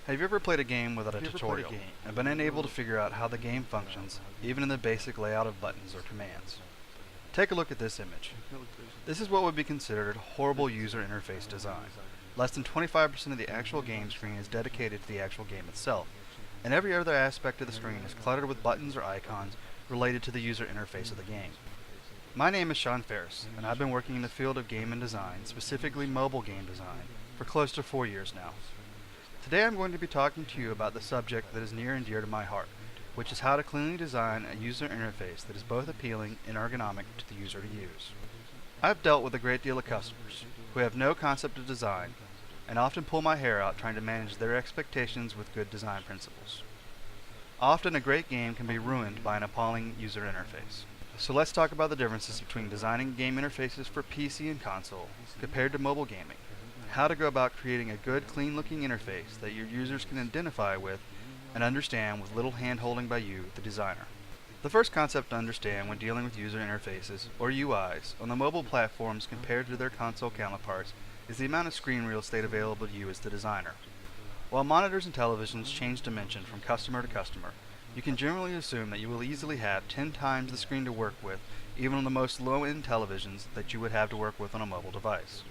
Have you ever played a game without a tutorial and been unable to figure out how the game functions, even in the basic layout of buttons or commands? Take a look at this image. This is what would be considered horrible user interface design. Less than 25% of the actual game screen is dedicated to the actual game itself, and every other aspect of the screen is cluttered with buttons or icons related to the user interface of the game. My name is Farris, and I've been working in the field of game and design, specifically mobile game design, for close to 4 years now. Today I'm going to be talking to you about the subject that is near and dear to my heart, which is how to cleanly design a user interface that is both appealing and ergonomic to the user to use. I've dealt with a great deal of customers who have no concept of design and often pull my hair out trying to manage their expectations with good design principles. Often a great game can be ruined by an appalling user interface. So let's talk about the differences between designing game interfaces for PC and console compared to mobile gaming. How to go about creating a good, clean-looking interface that your users can identify with and understand with little hand-holding by you, the designer. The first concept to understand when dealing with user interfaces, or UIs, on the mobile platforms compared to their console counterparts is the amount of screen real estate available to you as the designer. While monitors and televisions change dimension from customer to customer, you can generally assume that you will easily have 10 times the screen to work with, even on the most low-end televisions that you would have to work with on a mobile device.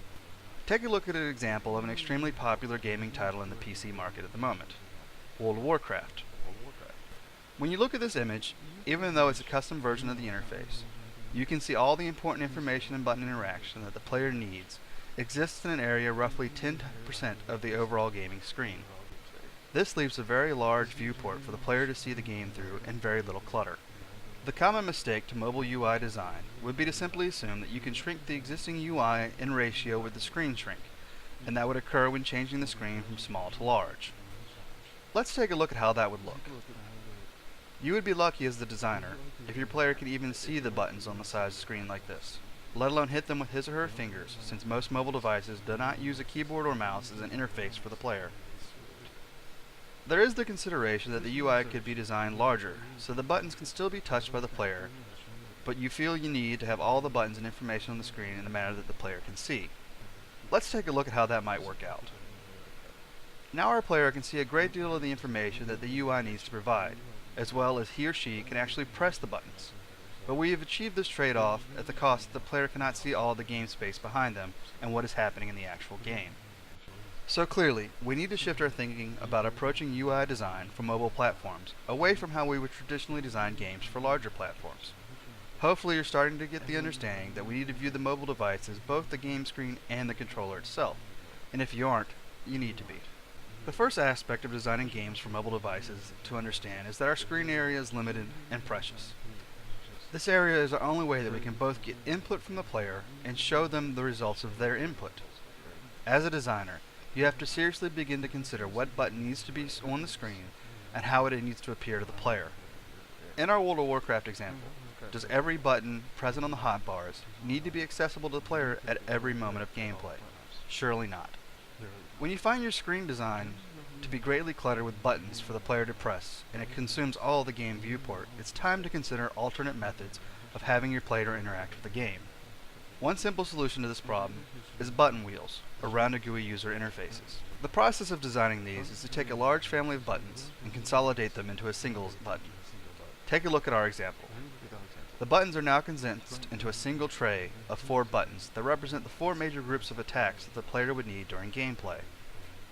Take a look at an example of an extremely popular gaming title in the PC market at the moment, World of Warcraft. When you look at this image, even though it's a custom version of the interface, you can see all the important information and button interaction that the player needs exists in an area roughly 10% of the overall gaming screen. This leaves a very large viewport for the player to see the game through and very little clutter. The common mistake to mobile UI design would be to simply assume that you can shrink the existing UI in ratio with the screen shrink, and that would occur when changing the screen from small to large. Let's take a look at how that would look. You would be lucky as the designer if your player could even see the buttons on the side of the screen like this, let alone hit them with his or her fingers, since most mobile devices do not use a keyboard or mouse as an interface for the player. There is the consideration that the UI could be designed larger, so the buttons can still be touched by the player, but you feel you need to have all the buttons and information on the screen in a manner that the player can see. Let's take a look at how that might work out. Now our player can see a great deal of the information that the UI needs to provide, as well as he or she can actually press the buttons. But we have achieved this trade-off at the cost that the player cannot see all the game space behind them and what is happening in the actual game. So clearly, we need to shift our thinking about approaching UI design for mobile platforms away from how we would traditionally design games for larger platforms. Hopefully you're starting to get the understanding that we need to view the mobile device as both the game screen and the controller itself, and if you aren't, you need to be. The first aspect of designing games for mobile devices to understand is that our screen area is limited and precious. This area is the only way that we can both get input from the player and show them the results of their input. As a designer, you have to seriously begin to consider what button needs to be on the screen and how it needs to appear to the player. In our World of Warcraft example, does every button present on the hotbars need to be accessible to the player at every moment of gameplay? Surely not. When you find your screen design to be greatly cluttered with buttons for the player to press and it consumes all the game viewport, it's time to consider alternate methods of having your player interact with the game. One simple solution to this problem is button wheels, or rounded GUI user interfaces. The process of designing these is to take a large family of buttons and consolidate them into a single button. Take a look at our example. The buttons are now condensed into a single tray of 4 buttons that represent the 4 major groups of attacks that the player would need during gameplay.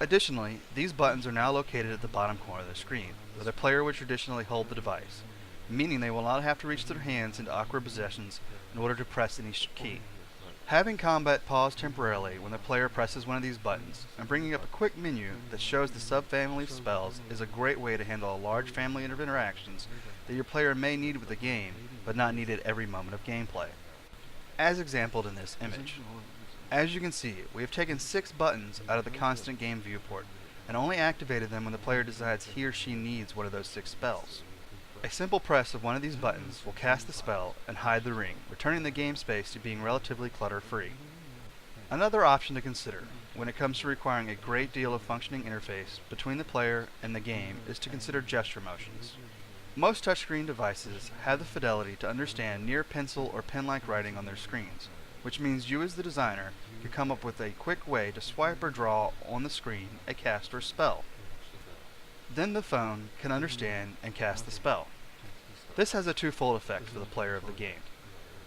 Additionally, these buttons are now located at the bottom corner of the screen, where the player would traditionally hold the device, meaning they will not have to reach their hands into awkward positions in order to press any key. Having combat pause temporarily when the player presses one of these buttons and bringing up a quick menu that shows the subfamily of spells is a great way to handle a large family of interactions that your player may need with the game, but not need at every moment of gameplay. As exampled in this image. As you can see, we have taken 6 buttons out of the constant game viewport and only activated them when the player decides he or she needs one of those 6 spells. A simple press of one of these buttons will cast the spell and hide the ring, returning the game space to being relatively clutter-free. Another option to consider when it comes to requiring a great deal of functioning interface between the player and the game is to consider gesture motions. Most touchscreen devices have the fidelity to understand near pencil or pen-like writing on their screens, which means you as the designer can come up with a quick way to swipe or draw on the screen a cast or spell. Then the phone can understand and cast the spell. This has a twofold effect for the player of the game.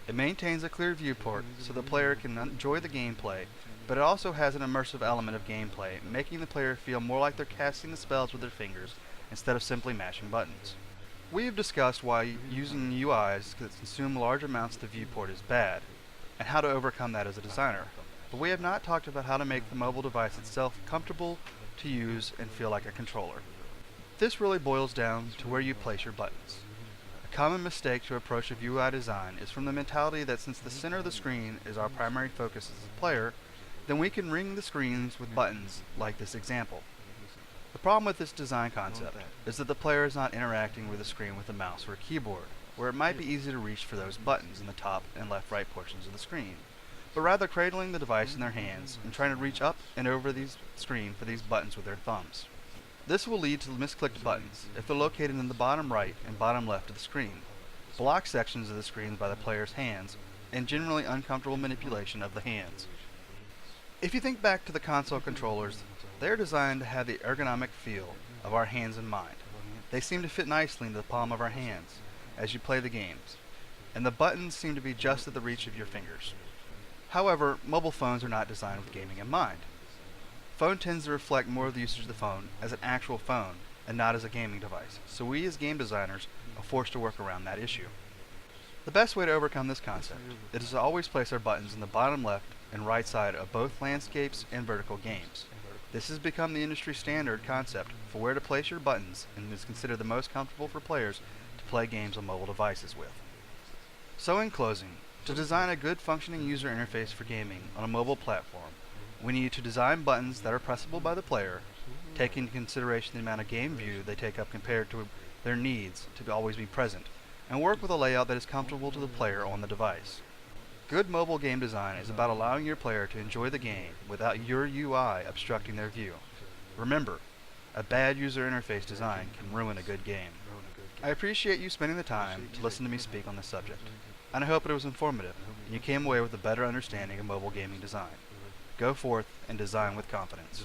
It maintains a clear viewport so the player can enjoy the gameplay, but it also has an immersive element of gameplay, making the player feel more like they're casting the spells with their fingers instead of simply mashing buttons. We have discussed why using UIs that consume large amounts of the viewport is bad, and how to overcome that as a designer, but we have not talked about how to make the mobile device itself comfortable to use and feel like a controller. This really boils down to where you place your buttons. A common mistake to approach a UI design is from the mentality that since the center of the screen is our primary focus as a player, then we can ring the screens with buttons like this example. The problem with this design concept is that the player is not interacting with the screen with a mouse or a keyboard, where it might be easy to reach for those buttons in the top and left-right portions of the screen, but rather cradling the device in their hands and trying to reach up and over the screen for these buttons with their thumbs. This will lead to misclicked buttons if they're located in the bottom right and bottom left of the screen, block sections of the screen by the player's hands, and generally uncomfortable manipulation of the hands. If you think back to the console controllers, they're designed to have the ergonomic feel of our hands in mind. They seem to fit nicely into the palm of our hands as you play the games, and the buttons seem to be just at the reach of your fingers. However, mobile phones are not designed with gaming in mind. Phone tends to reflect more of the usage of the phone as an actual phone and not as a gaming device, so we as game designers are forced to work around that issue. The best way to overcome this concept is to always place our buttons in the bottom left and right side of both landscapes and vertical games. This has become the industry standard concept for where to place your buttons and is considered the most comfortable for players to play games on mobile devices with. So in closing, to design a good functioning user interface for gaming on a mobile platform, we need to design buttons that are pressable by the player, taking into consideration the amount of game view they take up compared to their needs to always be present, and work with a layout that is comfortable to the player on the device. Good mobile game design is about allowing your player to enjoy the game without your UI obstructing their view. Remember, a bad user interface design can ruin a good game. I appreciate you spending the time to listen to me speak on this subject, and I hope it was informative and you came away with a better understanding of mobile gaming design. Go forth and design with confidence.